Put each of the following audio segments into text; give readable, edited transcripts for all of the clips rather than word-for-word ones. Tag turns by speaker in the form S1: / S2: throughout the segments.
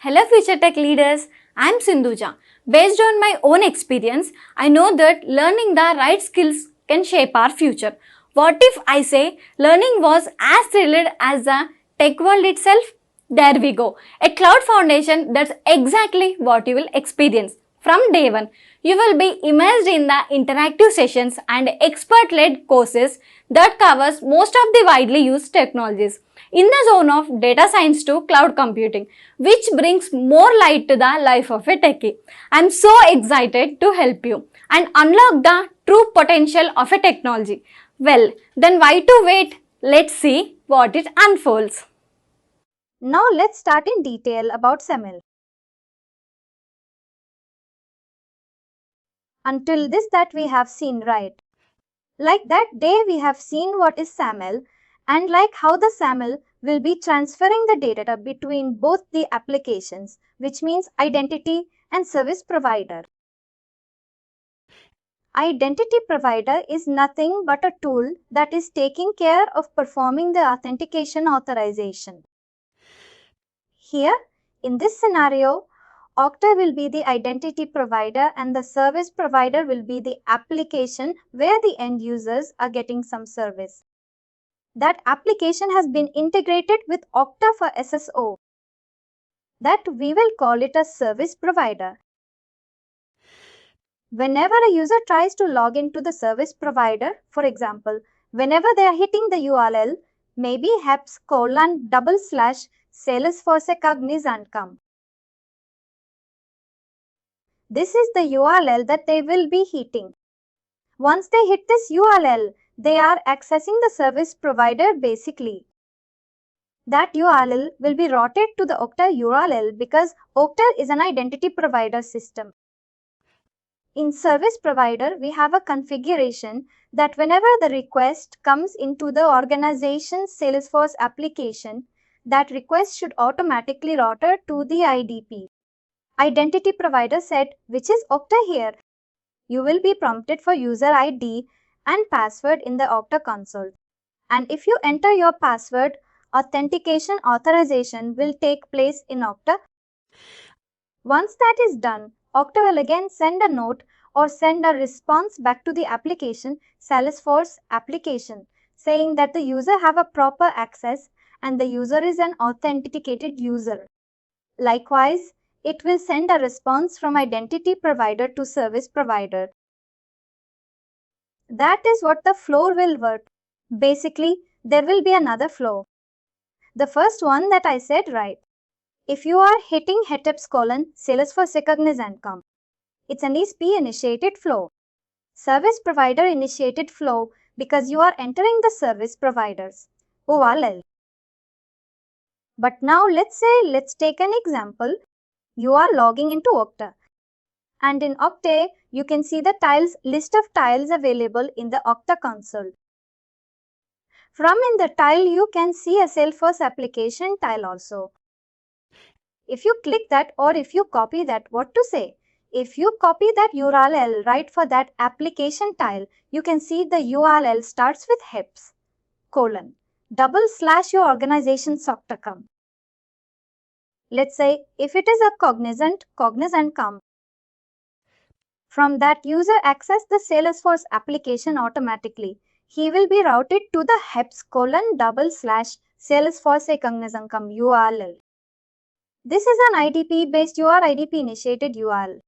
S1: Hello future tech leaders, I am Sindhuja. Based on my own experience, I know that learning the right skills can shape our future. What if I say learning was as thrilled as the tech world itself? There we go. A CloudFoundation, that's exactly what you will experience. From day one, you will be immersed in the interactive sessions and expert-led courses that covers most of the widely used technologies in the zone of data science to cloud computing, which brings more light to the life of a techie. I'm so excited to help you and unlock the true potential of a technology. Well, then why to wait? Let's see what it unfolds.
S2: Now let's start in detail about SAML. Until this that we have seen, right? Like that day we have seen what is SAML and like how the SAML will be transferring the data between both the applications, which means identity and service provider. Identity provider is nothing but a tool that is taking care of performing the authentication authorization. Here, in this scenario, Okta will be the identity provider and the service provider will be the application where the end users are getting some service. That application has been integrated with Okta for SSO. That we will call it a service provider. Whenever a user tries to log into the service provider, for example, whenever they are hitting the URL, maybe heps://salesforce.com. This is the URL that they will be hitting. Once they hit this URL, they are accessing the service provider basically. That URL will be routed to the Okta URL because Okta is an identity provider system. In service provider, we have a configuration that whenever the request comes into the organization's Salesforce application, that request should automatically route to the IDP. Identity provider set, which is Okta here. You will be prompted for user ID and password in the Okta console. And if you enter your password, authentication authorization will take place in Okta. Once that is done, Okta will again send a note or send a response back to the application, Salesforce application, saying that the user have a proper access and the user is an authenticated user. Likewise, it will send a response from identity provider to service provider. That is what the flow will work. Basically, there will be another flow. The first one that I said, right? If you are hitting heps://salesforce.com, it's an ESP initiated flow. Service provider initiated flow because you are entering the service providers URL. But now let's take an example. You are logging into Okta. And in Okta, you can see the list of tiles available in the Okta console. From in the tile, you can see a Salesforce application tile also. If you click that or if you copy that, what to say? If you copy that URL right for that application tile, you can see the URL starts with heps:// your organization SOC.com. Let's say if it is a cognizant.com. From that user access the Salesforce application automatically. He will be routed to the heps:// Salesforce.com URL. This is an IDP based IDP initiated URL.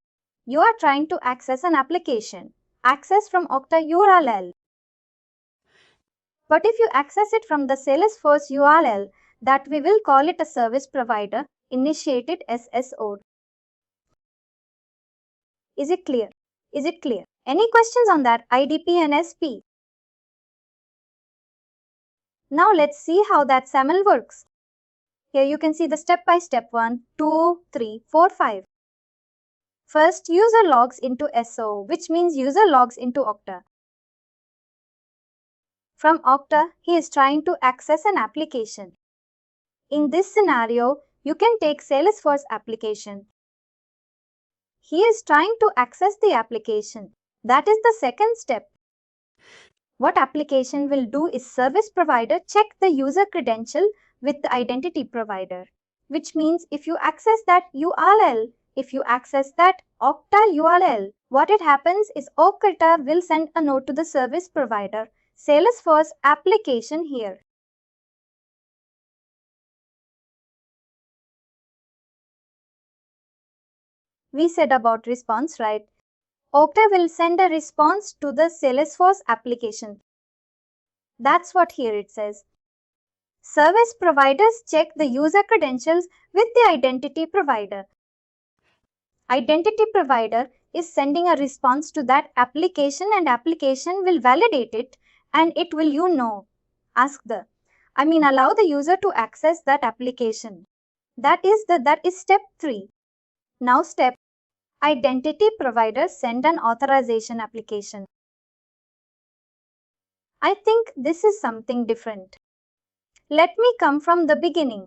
S2: You are trying to access an application. Access from Okta URL. But if you access it from the Salesforce URL, that we will call it a service provider initiated SSO. Is it clear? Is it clear? Any questions on that IDP and SP? Now let's see how that SAML works. Here you can see the step-by-step 1, 2, 3, 4, 5. First, user logs into SO, which means user logs into Okta. From Okta, he is trying to access an application. In this scenario, you can take Salesforce application. He is trying to access the application. That is the second step. What application will do is service provider check the user credential with the identity provider. which means if you access that URL, if you access that Okta URL, what it happens is Okta will send a note to the service provider, Salesforce application here. We said about response, right? Okta will send a response to the Salesforce application. That's what here it says. Service providers check the user credentials with the identity provider. Identity provider is sending a response to that application and application will validate it and it will allow the user to access that application. That is step 3. Now step identity provider send an authorization application. I think this is something different. Let me come from the beginning.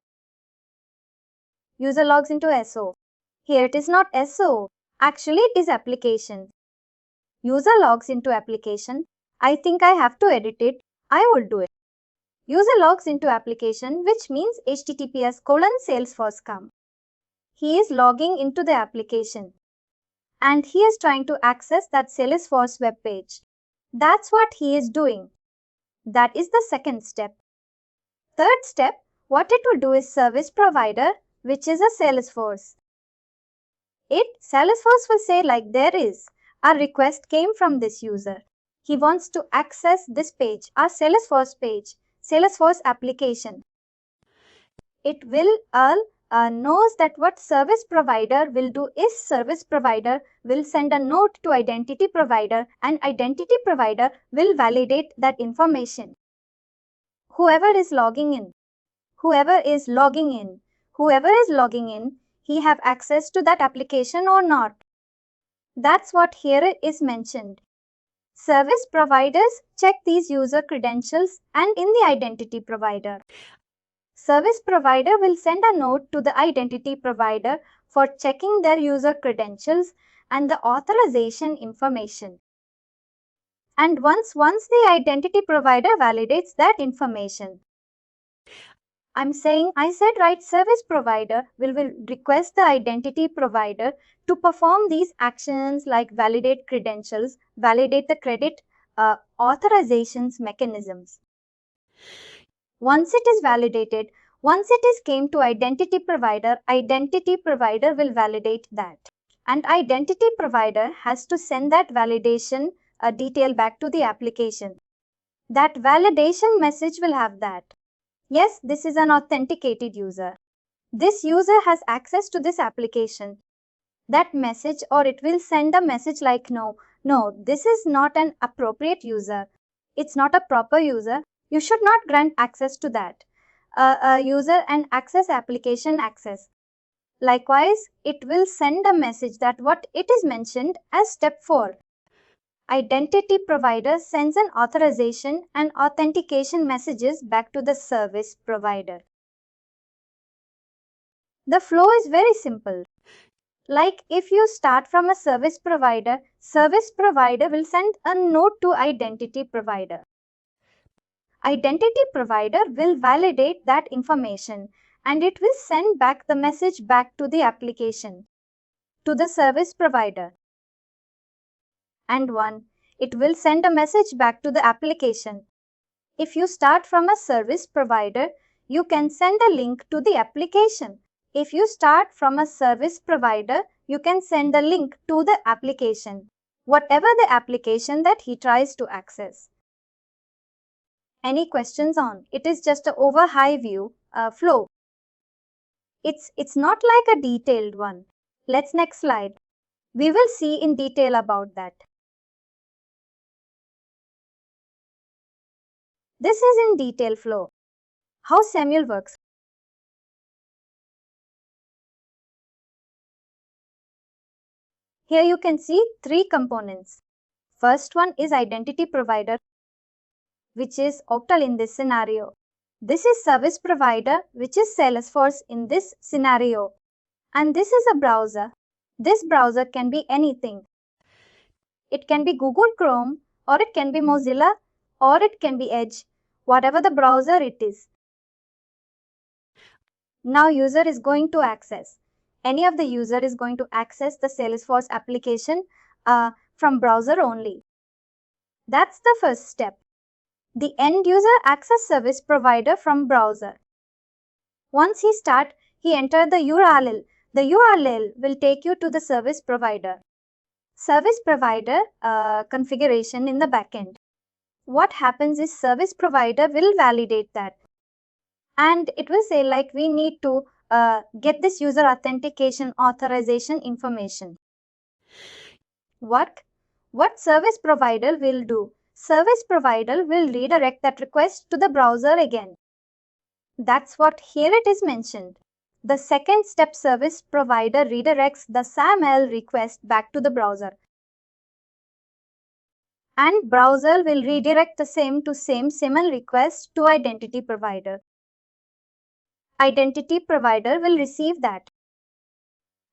S2: User logs into SO. Here it is not SO. Actually, it is application. User logs into application. I think I have to edit it. I will do it. User logs into application, which means https://salesforce.com. He is logging into the application. And he is trying to access that Salesforce web page. That's what he is doing. That is the second step. Third step, what it will do is service provider, which is a Salesforce. Salesforce will say like there is a request came from this user. He wants to access this page, our Salesforce page, Salesforce application. It will knows that what service provider will do is service provider will send a note to identity provider and identity provider will validate that information. Whoever is logging in, he have access to that application or not. That's what here is mentioned. Service providers check these user credentials and in the identity provider. Service provider will send a note to the identity provider for checking their user credentials and the authorization information. And once the identity provider validates that information, I said right, service provider will request the identity provider to perform these actions like validate credentials, validate the credit authorizations mechanisms. Once it is validated, once it is came to identity provider will validate that. And identity provider has to send that validation detail back to the application. That validation message will have that. Yes, this is an authenticated user. This user has access to this application. That message, or it will send a message like no, this is not an appropriate user. It's not a proper user. You should not grant access to that user and access application access. Likewise, it will send a message that what it is mentioned as step 4. Identity provider sends an authorization and authentication messages back to the service provider. The flow is very simple. Like if you start from a service provider will send a note to identity provider. Identity provider will validate that information and it will send back the message back to the application, to the service provider. And it will send a message back to the application. If you start from a service provider, you can send a link to the application. If you start from a service provider, you can send a link to the application, whatever the application that he tries to access. Any questions on? It is just an over high view flow. It's not like a detailed one. Let's next slide. We will see in detail about that. This is in detail flow. How SAML works. Here you can see 3 components. First one is identity provider, which is Okta in this scenario. This is service provider, which is Salesforce in this scenario. And this is a browser. This browser can be anything. It can be Google Chrome, or it can be Mozilla, or it can be Edge, whatever the browser it is. Now user is going to access. Any of the user is going to access the Salesforce application from browser only. That's the first step. The end user access service provider from browser. Once he enter the URL. The URL will take you to the service provider. Service provider configuration in the backend. What happens is service provider will validate that. And it will say like we need to get this user authentication authorization information. What service provider will do? Service provider will redirect that request to the browser again. That's what here it is mentioned. The second step, service provider redirects the SAML request back to the browser. And browser will redirect the same to same SAML request to identity provider. Identity provider will receive that.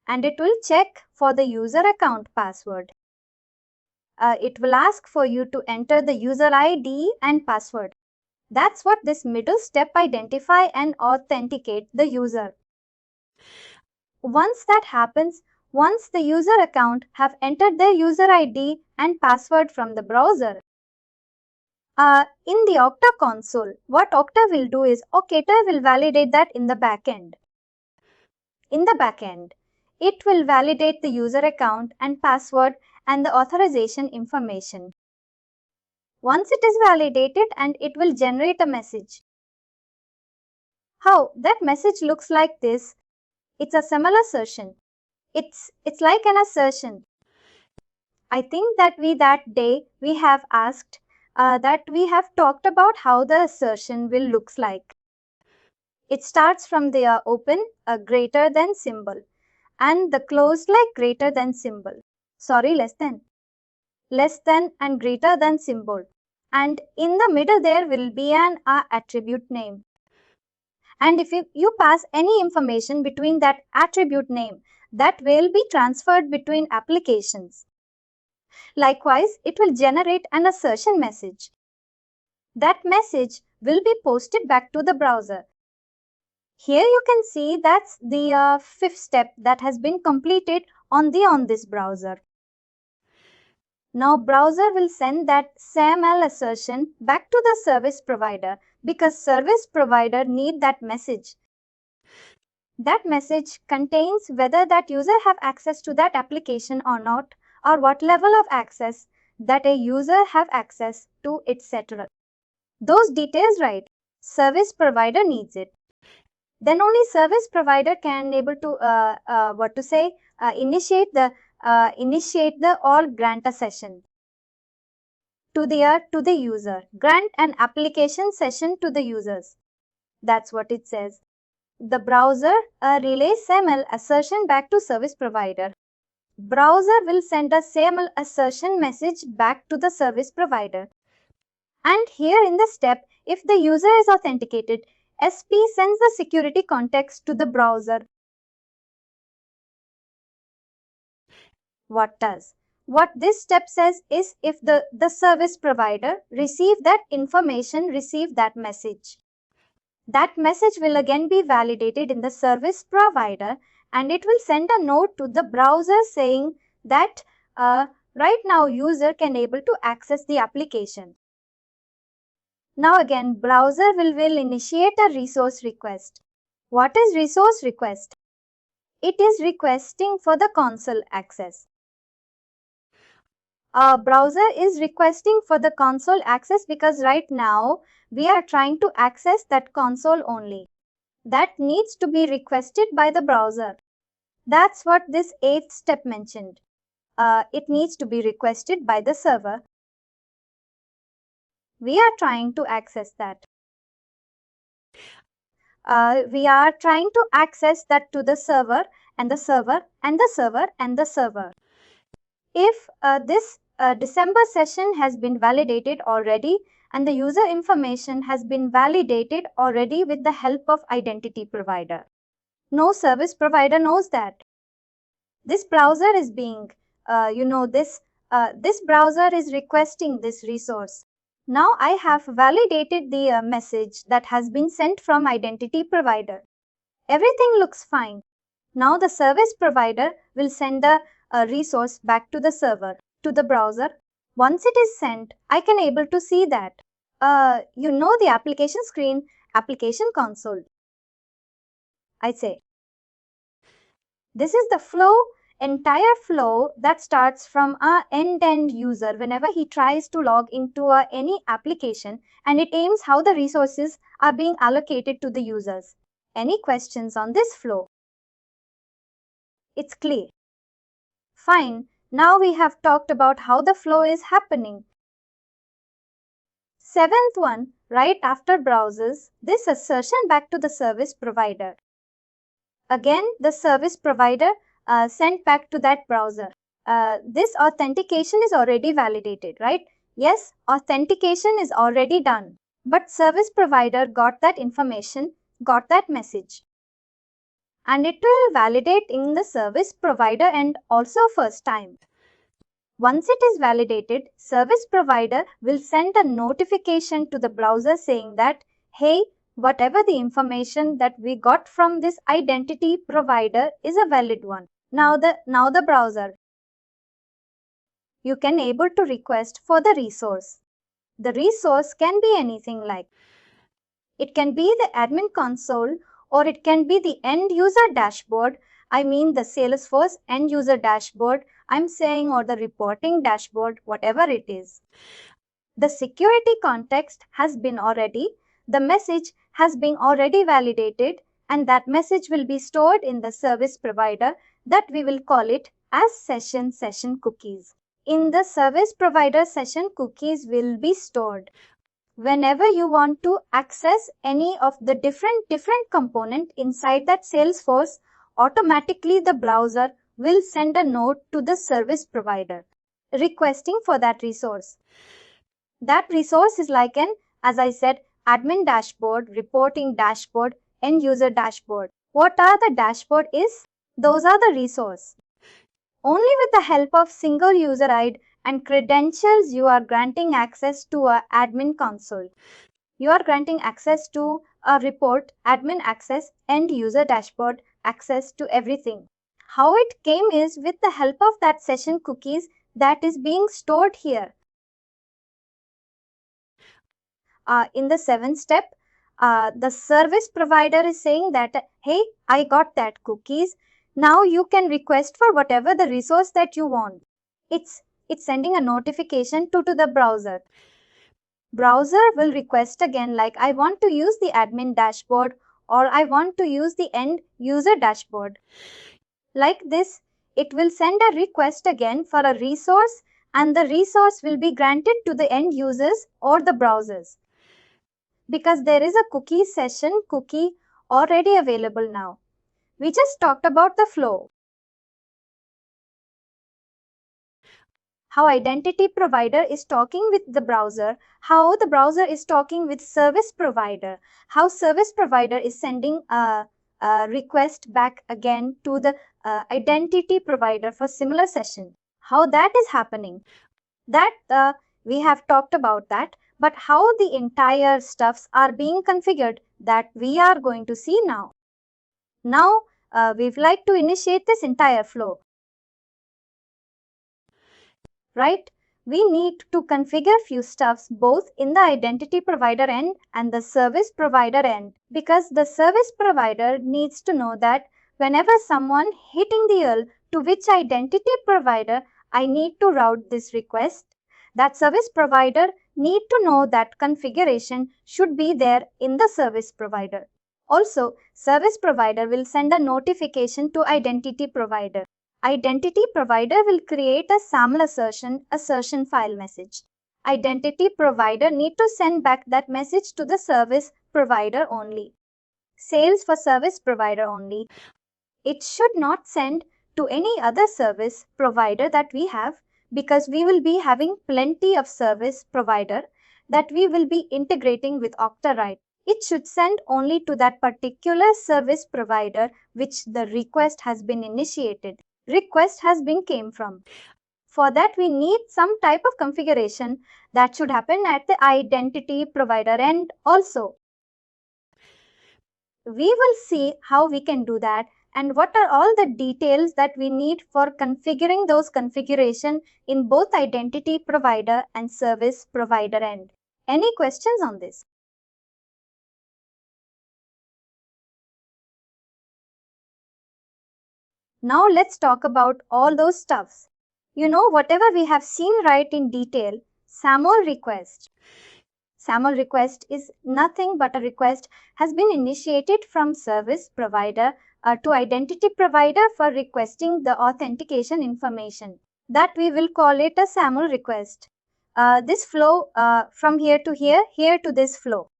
S2: And it will check for the user account password. It will ask for you to enter the user ID and password. That's what this middle step identify and authenticate the user. Once that happens, once the user account have entered their user ID and password from the browser, in the Okta console, what Okta will do is Okta will validate that in the backend. In the backend, it will validate the user account and password and the authorization information. Once it is validated, and it will generate a message. How that message looks like this. It's a SAML assertion. It's like an assertion. I think that that day we have asked that we have talked about how the assertion will looks like. It starts from the open greater than symbol and the closed like greater than symbol. Sorry, less than and greater than symbol. And in the middle there will be an attribute name. And if you pass any information between that attribute name, that will be transferred between applications. Likewise, it will generate an assertion message. That message will be posted back to the browser. Here you can see that's the fifth step that has been completed on this browser. Now browser will send that SAML assertion back to the service provider because service provider need that message. That message contains whether that user have access to that application or not, or what level of access that a user have access to, etc. Those details, right? Service provider needs it. Then only service provider can able to initiate the or grant a session to the user. Grant an application session to the users. That's what it says. The browser relays SAML assertion back to service provider. Browser will send a SAML assertion message back to the service provider. And here in the step, if the user is authenticated, SP sends the security context to the browser. What this step says is if the service provider receive that information, receive that message. That message will again be validated in the service provider and it will send a note to the browser saying that right now user can able to access the application. Now again, browser will initiate a resource request. What is resource request? It is requesting for the console access. Browser is requesting for the console access because right now we are trying to access that console only. That needs to be requested by the browser. That's what this 8th step mentioned. It needs to be requested by the server. We are trying to access that. We are trying to access that to the server and the server and the server and the server. If this December session has been validated already and the user information has been validated already with the help of identity provider. No service provider knows that. This browser is being, this browser is requesting this resource. Now I have validated the message that has been sent from identity provider. Everything looks fine. Now the service provider will send a resource back to the server, to the browser. Once it is sent, I can able to see that. The application screen, application console. I say, this is the entire flow that starts from a end-to-end user whenever he tries to log into any application, and it aims how the resources are being allocated to the users. Any questions on this flow? It's clear. Fine, now we have talked about how the flow is happening. Seventh one, right after browsers, this assertion back to the service provider. Again, the service provider sent back to that browser. This authentication is already validated, right? Yes, authentication is already done. But service provider got that information, got that message. And it will validate in the service provider end also first time. Once it is validated, service provider will send a notification to the browser saying that, hey, whatever the information that we got from this identity provider is a valid one. Now the browser, you can able to request for the resource. The resource can be anything like, it can be the admin console, or it can be the end user dashboard. I mean the Salesforce end user dashboard, I'm saying, or the reporting dashboard, whatever it is. The security context has been already, the message has been already validated, and that message will be stored in the service provider, that we will call it as session cookies. In the service provider, session cookies will be stored. Whenever you want to access any of the different component inside that Salesforce, automatically the browser will send a note to the service provider requesting for that resource. That resource is like as I said, admin dashboard, reporting dashboard, end user dashboard. What are the dashboard is? Those are the resource. Only with the help of single user ID and credentials you are granting access to a admin console. You are granting access to a report, admin access, end user dashboard, access to everything. How it came is with the help of that session cookies that is being stored here. In the 7th step, the service provider is saying that, hey, I got that cookies. Now you can request for whatever the resource that you want. It's sending a notification to the browser. Browser will request again, like, I want to use the admin dashboard, or I want to use the end user dashboard. Like this, it will send a request again for a resource, and the resource will be granted to the end users or the browsers. Because there is a cookie session cookie already available now. We just talked about the flow. How identity provider is talking with the browser, how the browser is talking with service provider, how service provider is sending a request back again to the identity provider for similar session. How that is happening, that we have talked about that, but how the entire stuffs are being configured, that we are going to see now. Now, we'd like to initiate this entire flow. Right? We need to configure few stuffs both in the identity provider end and the service provider end, because the service provider needs to know that whenever someone hitting the URL to which identity provider I need to route this request, that service provider need to know that configuration should be there in the service provider. Also, service provider will send a notification to identity provider. Identity provider will create a SAML assertion file message. Identity provider need to send back that message to the service provider only. Sales for service provider only. It should not send to any other service provider that we have, because we will be having plenty of service provider that we will be integrating with Okta, right? It should send only to that particular service provider which the request has been initiated. Request has been came from. For that, we need some type of configuration that should happen at the identity provider end also. We will see how we can do that and what are all the details that we need for configuring those configuration in both identity provider and service provider end. Any questions on this? Now let's talk about all those stuffs. You know, whatever we have seen right in detail, SAML request. SAML request is nothing but a request has been initiated from service provider to identity provider for requesting the authentication information. That we will call it a SAML request. This flow from here to here, here to this flow.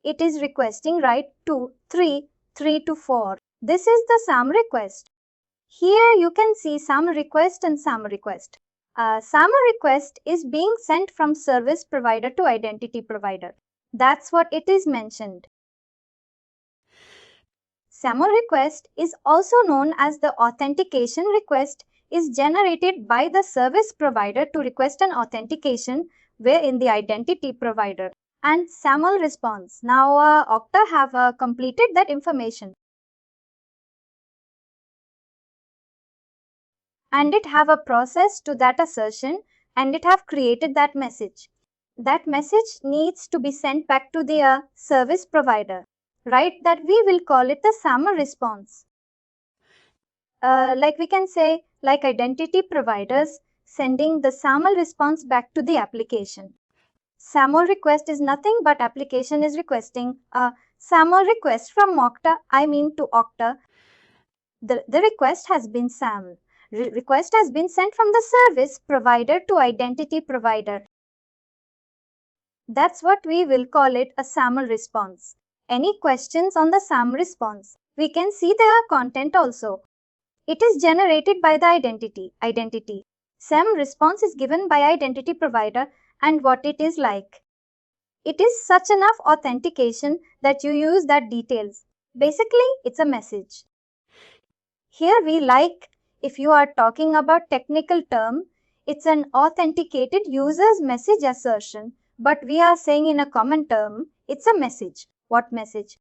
S2: It is requesting right 2, 3, 3 to 4. This is the SAML request. Here you can see SAML request and SAML request. SAML request is being sent from service provider to identity provider. That's what it is mentioned. SAML request is also known as the authentication request is generated by the service provider to request an authentication wherein the identity provider and SAML response. Now Okta have completed that information. And it have a process to that assertion and it have created that message. That message needs to be sent back to the service provider, right? That we will call it the SAML response. Like we can say, like identity providers sending the SAML response back to the application. SAML request is nothing but application is requesting a SAML request from Okta, to Okta. The request has been SAML. Request has been sent from the service provider to identity provider. That's what we will call it a SAML response. Any questions on the SAML response? We can see their content also. It is generated by the identity. SAML response is given by identity provider and what it is like. It is such enough authentication that you use that details. Basically, it's a message. Here we like, if you are talking about technical term, it's an authenticated user's message assertion, but we are saying in a common term, it's a message. What message?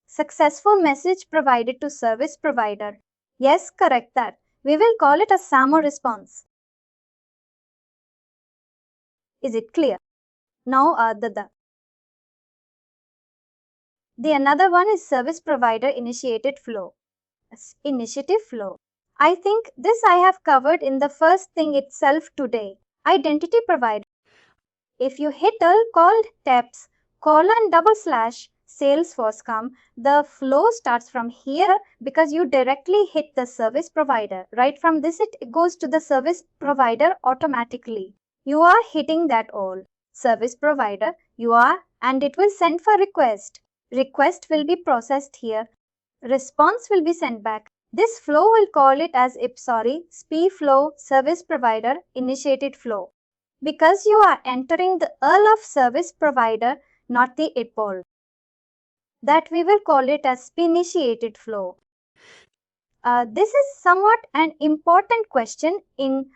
S2: Successful message provided to service provider. Yes, correct that. We will call it a SAML response. Is it clear? Now the another one is service provider initiated flow. Initiative flow. I think this I have covered in the first thing itself today. Identity provider. If you hit all called tabs, :/Salesforce.com, the flow starts from here because you directly hit the service provider. Right from this it goes to the service provider automatically. You are hitting that all. Service provider, you are, and it will send for request. Request will be processed here. Response will be sent back. This flow will call it as SPI flow service provider initiated flow. Because you are entering the URL of service provider, not the IPOL. That we will call it as SPI initiated flow. This is somewhat an important question in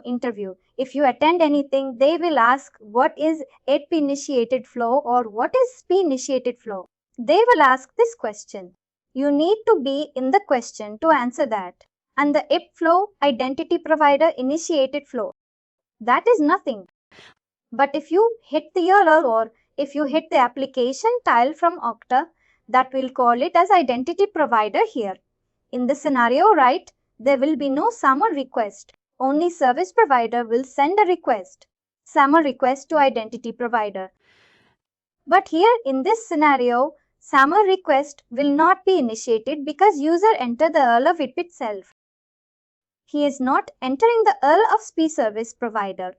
S2: interview. If you attend anything, they will ask what is IP initiated flow or what is SPI initiated flow. They will ask this question. You need to be in the question to answer that. And the IP flow, identity provider initiated flow. That is nothing. But if you hit the URL or if you hit the application tile from Okta, that will call it as identity provider here. In this scenario, right, there will be no SAML request. Only service provider will send a request. SAML request to identity provider. But here in this scenario, SAML request will not be initiated because user entered the URL of IP itself. He is not entering the URL of SPI service provider.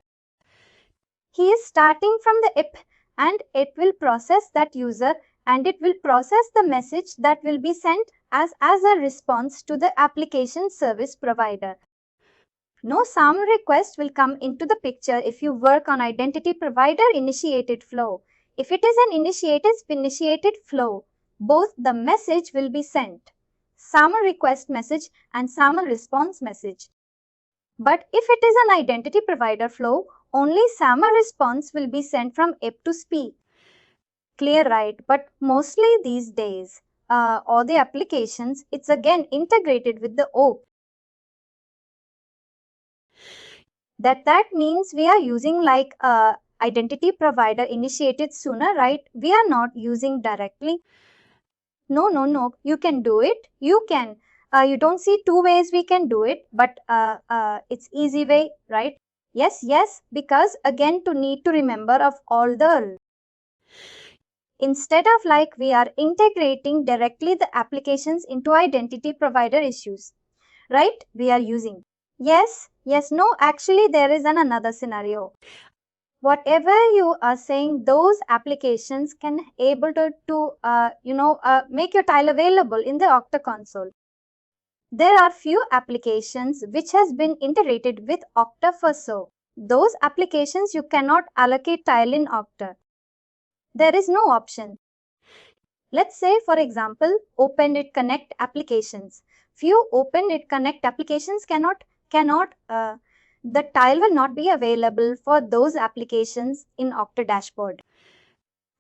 S2: He is starting from the IP and it will process that user and it will process the message that will be sent as a response to the application service provider. No SAML request will come into the picture if you work on identity provider initiated flow. If it is an initiated flow, both the message will be sent. SAML request message and SAML response message. But if it is an identity provider flow, only SAML response will be sent from IP to SPI. clear, right? But mostly these days, all the applications, it's again integrated with the Okta. That means we are using like identity provider initiated sooner, right? We are not using directly. No. You can do it. You can. You don't see two ways we can do it, but it's easy way, right? Yes. Because again, to need to remember of all the. Instead of like we are integrating directly the applications into identity provider issues, right? We are using. Yes. No. Actually, there is another scenario. Whatever you are saying, those applications can able to make your tile available in the Okta console. There are few applications which has been integrated with Okta for so. Those applications you cannot allocate tile in Okta. There is no option. Let's say, for example, OpenIT Connect applications. Few OpenIT Connect applications the tile will not be available for those applications in Okta dashboard.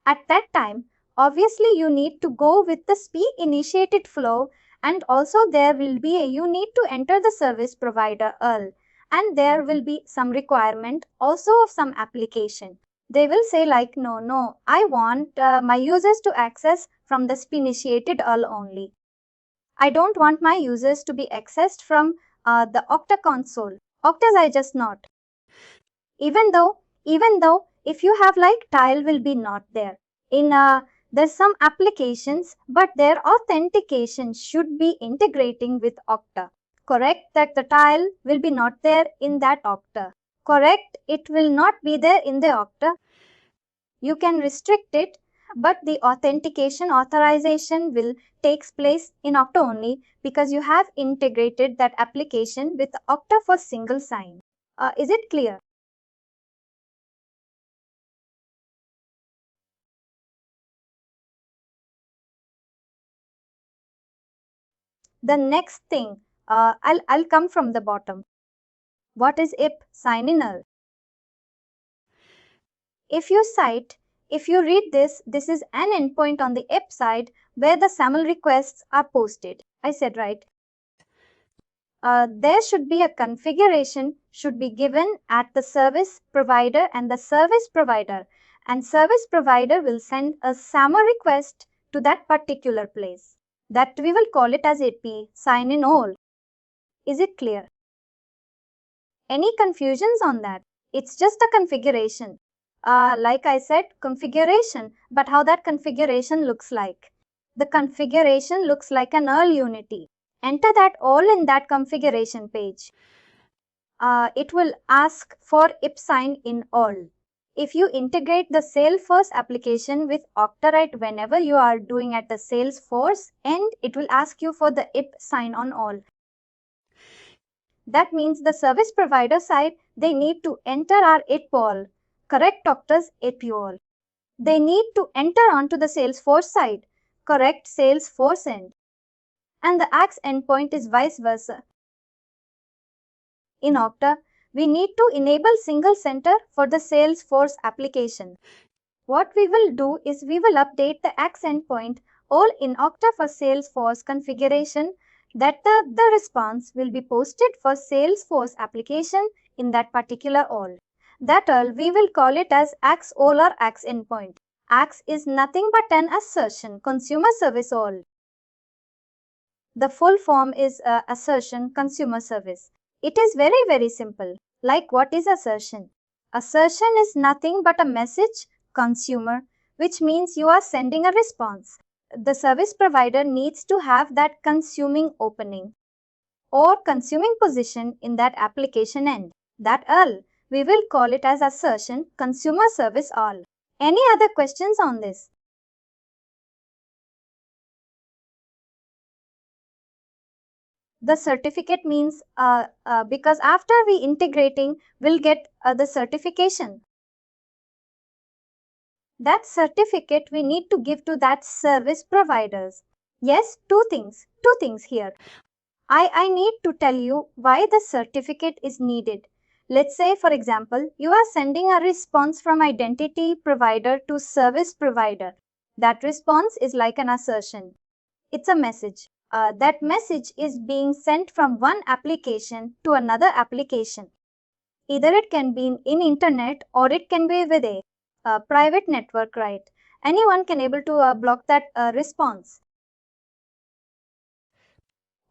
S2: At that time, obviously you need to go with the SPI initiated flow, and also there will be you need to enter the service provider URL, and there will be some requirement also of some application. They will say like, no, I want my users to access from the SPI initiated URL only. I don't want my users to be accessed from the Okta console. Okta's I just not. Even though if you have like tile will be not there. In there's some applications, but their authentication should be integrating with Okta. Correct that the tile will be not there in that Okta. Correct, it will not be there in the Okta. You can restrict it, but the authentication authorization will takes place in Okta only because you have integrated that application with Okta for single sign. Is it clear? The next thing, I'll come from the bottom. What is IP sign-in URL? If you read this is an endpoint on the IP side where the SAML requests are posted. I said right. There should be a configuration should be given at the service provider and the service provider will send a SAML request to that particular place. That we will call it as IP sign-in all. Is it clear? Any confusions on that? It's just a configuration. Like I said, configuration, but how that configuration looks like. The configuration looks like an URL unity. Enter that all in that configuration page. It will ask for IP sign in all. If you integrate the Salesforce application with Okta, right, whenever you are doing at the Salesforce end, it will ask you for the IP sign on all. That means the service provider side, they need to enter our IP all. Correct Okta's IP all. They need to enter onto the Salesforce side. Correct Salesforce end. And the AX endpoint is vice versa. In Okta, we need to enable single center for the Salesforce application. What we will do is we will update the AX endpoint all in Okta for Salesforce configuration that the response will be posted for Salesforce application in that particular all. That all we will call it as AX all or AX endpoint. AX is nothing but an assertion, consumer service all. The full form is assertion, consumer service. It is very simple. Like what is assertion? Assertion is nothing but a message, consumer, which means you are sending a response. The service provider needs to have that consuming opening or consuming position in that application end. That all, we will call it as assertion, consumer service all. Any other questions on this? The certificate means because after we integrating, we'll get the certification. That certificate we need to give to that service providers. Yes, two things here. I need to tell you why the certificate is needed. Let's say, for example, you are sending a response from identity provider to service provider. That response is like an assertion. It's a message. That message is being sent from one application to another application. Either it can be in internet or it can be with a private network, right? Anyone can able to block that response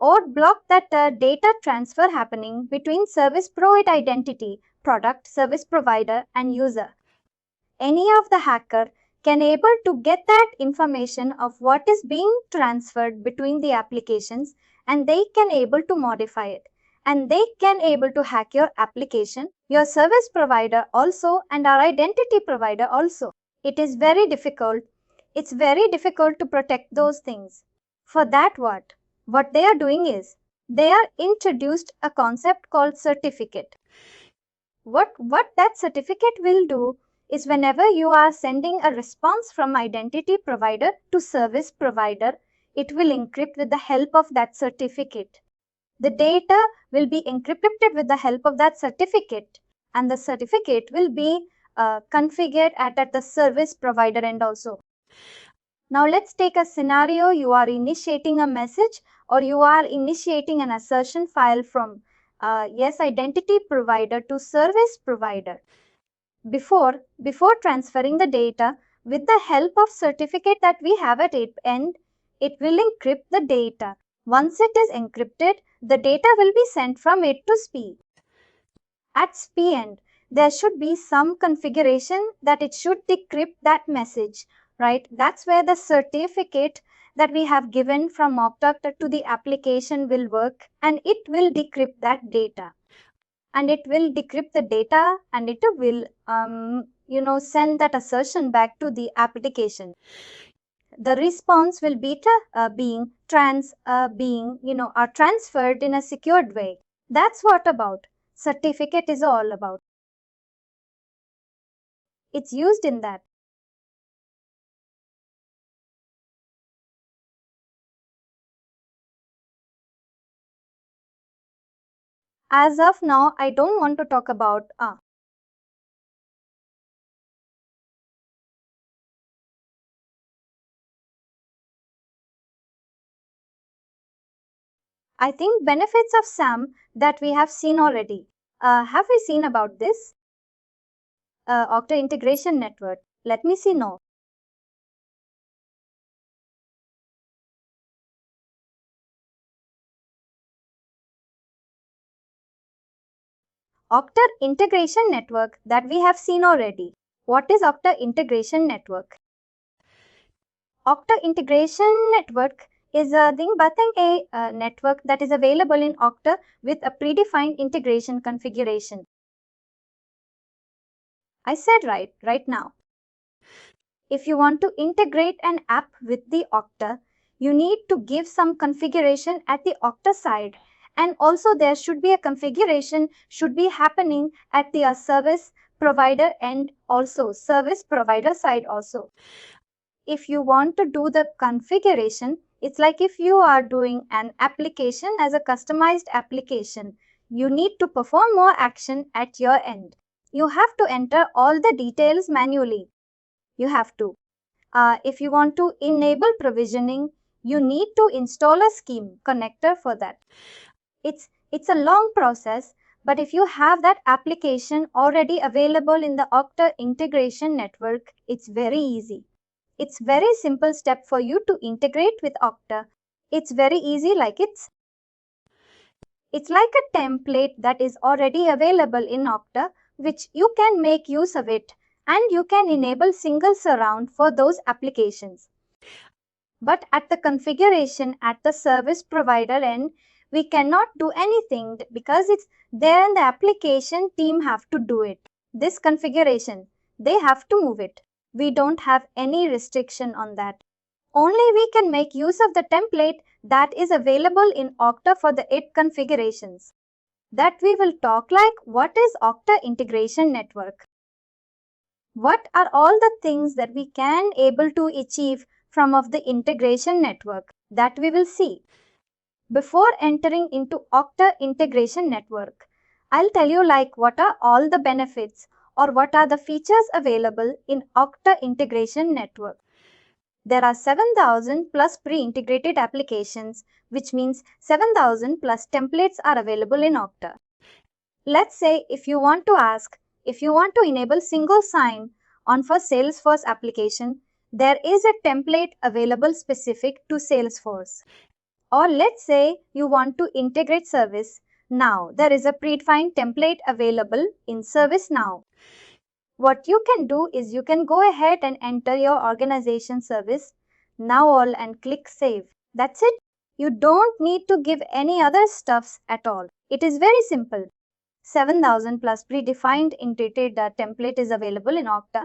S2: or block that data transfer happening between service provider identity, product, service provider and user. Any of the hacker can able to get that information of what is being transferred between the applications, and they can able to modify it, and they can able to hack your application, your service provider also, and our identity provider also. It is very difficult. It's very difficult to protect those things. For that, what they are doing is they are introduced a concept called certificate. What that certificate will do is whenever you are sending a response from identity provider to service provider, it will encrypt with the help of that certificate. The data will be encrypted with the help of that certificate, and the certificate will be configured at the service provider end also. Now let's take a scenario. You are initiating a message or you are initiating an assertion file from identity provider to service provider. Before transferring the data, with the help of certificate that we have at its end, it will encrypt the data. Once it is encrypted, the data will be sent from it to SPI. At SPI end, there should be some configuration that it should decrypt that message, right? That's where the certificate that we have given from Okta to the application will work, and it will decrypt that data. And it will decrypt the data, and it will send that assertion back to the application. The response will be transferred in a secured way. That's what about certificate is all about. It's used in that. As of now, I don't want to talk about I think benefits of SAM that we have seen already. Have we seen about this? Okta Integration Network. Let me see. No. Okta Integration Network that we have seen already. What is Okta Integration Network? Okta Integration Network is a network that is available in Okta with a predefined integration configuration. I said right now. If you want to integrate an app with the Okta, you need to give some configuration at the Okta side, and also there should be a configuration should be happening at the service provider and also service provider side also. If you want to do the configuration, it's like if you are doing an application as a customized application, you need to perform more action at your end. You have to enter all the details manually. You have to. If you want to enable provisioning, you need to install a scheme connector for that. It's a long process, but if you have that application already available in the Okta Integration Network, it's very easy. It's very simple step for you to integrate with Okta. It's very easy, like it's like a template that is already available in Okta, which you can make use of it, and you can enable single surround for those applications. But at the configuration at the service provider end, we cannot do anything because it's there and the application team have to do it. This configuration, they have to move it. We don't have any restriction on that. Only we can make use of the template that is available in Okta for the 8 configurations. That we will talk like what is Okta Integration Network. What are all the things that we can able to achieve from of the integration network that we will see. Before entering into Okta Integration Network, I'll tell you like what are all the benefits or what are the features available in Okta Integration Network. There are 7,000 plus pre-integrated applications, which means 7,000 plus templates are available in Okta. Let's say if you want to enable single sign-on for Salesforce application, there is a template available specific to Salesforce. Or let's say you want to integrate ServiceNow. There is a predefined template available in ServiceNow. What you can do is you can go ahead and enter your organization service now all and click save. That's it. You don't need to give any other stuffs at all. It is very simple. 7,000 plus predefined integrated template is available in Okta.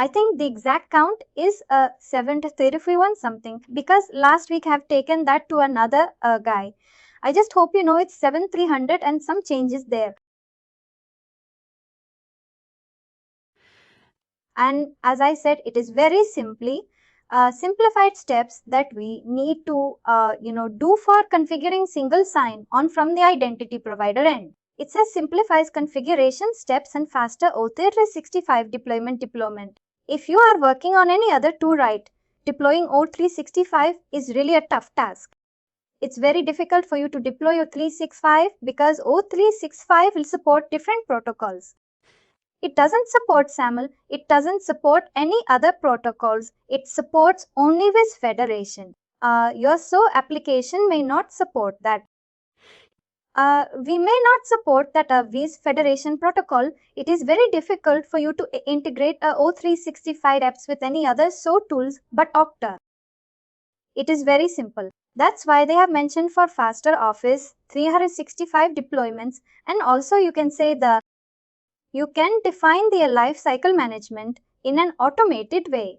S2: I think the exact count is 731 something because last week I have taken that to another guy. I just hope you know it's 7,300 and some changes there. And as I said, it is very simply simplified steps that we need to do for configuring single sign-on from the identity provider end. It says simplifies configuration steps and faster Okta 365 deployment. If you are working on any other tool, right, deploying Okta 365 is really a tough task. It's very difficult for you to deploy your 365 because Okta 365 will support different protocols. It doesn't support SAML. It doesn't support any other protocols. It supports only with federation. Your SO application may not support that. We may not support that Wiz Federation protocol. It is very difficult for you to integrate Okta 365 apps with any other SO tools but Okta. It is very simple. That's why they have mentioned for faster Office 365 deployments, and also you can say you can define the lifecycle management in an automated way.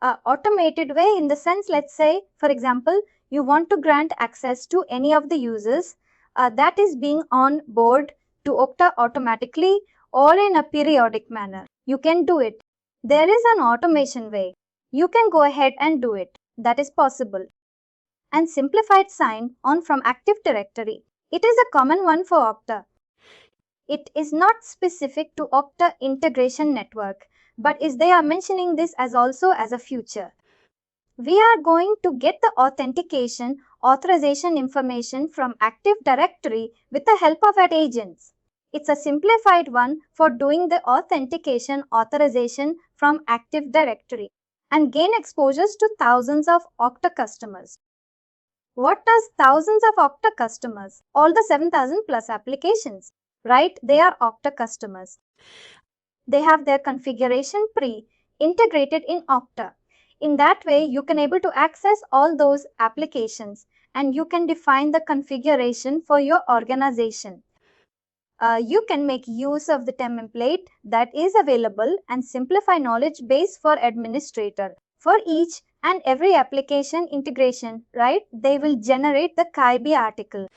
S2: Automated way in the sense, let's say, for example, you want to grant access to any of the users that is being on board to Okta automatically or in a periodic manner. You can do it. There is an automation way. You can go ahead and do it. That is possible. And simplified sign-on from Active Directory. It is a common one for Okta. It is not specific to Okta Integration Network, but they are mentioning this as also as a future. We are going to get the authentication authorization information from Active Directory with the help of agents. It's a simplified one for doing the authentication authorization from Active Directory and gain exposures to thousands of Okta customers. What does thousands of Okta customers? All the 7,000 plus applications, right? They are Okta customers. They have their configuration pre-integrated in Okta. In that way, you can able to access all those applications and you can define the configuration for your organization. You can make use of the template that is available and simplify knowledge base for administrator. For each and every application integration, right, they will generate the KIB article.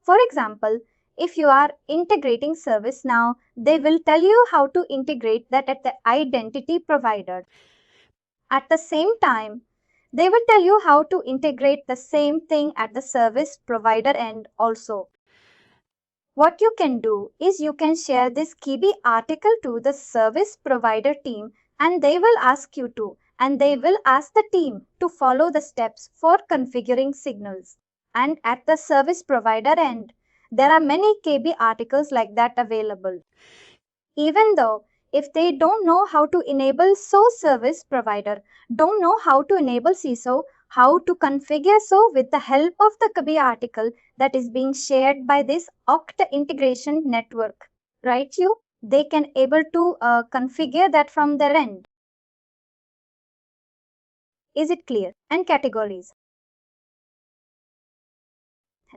S2: For example, if you are integrating ServiceNow, they will tell you how to integrate that at the identity provider. At the same time, they will tell you how to integrate the same thing at the service provider end also. What you can do is you can share this KIB article to the service provider team and they will ask you to, and they will ask the team to follow the steps for configuring signals. And at the service provider end, there are many KB articles like that available. Even though if they don't know how to enable SO service provider, don't know how to enable CISO, how to configure SO with the help of the KB article that is being shared by this Okta Integration Network, right? They can able to configure that from their end. Is it clear? And categories.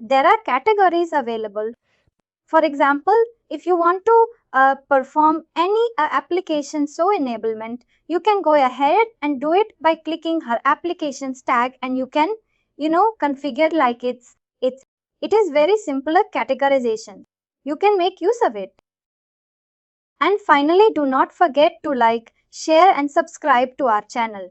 S2: There are categories available. For example, if you want to perform any application SO enablement, you can go ahead and do it by clicking her applications tag and you can, configure like it is very simple categorization. You can make use of it. And finally, do not forget to like, share and subscribe to our channel.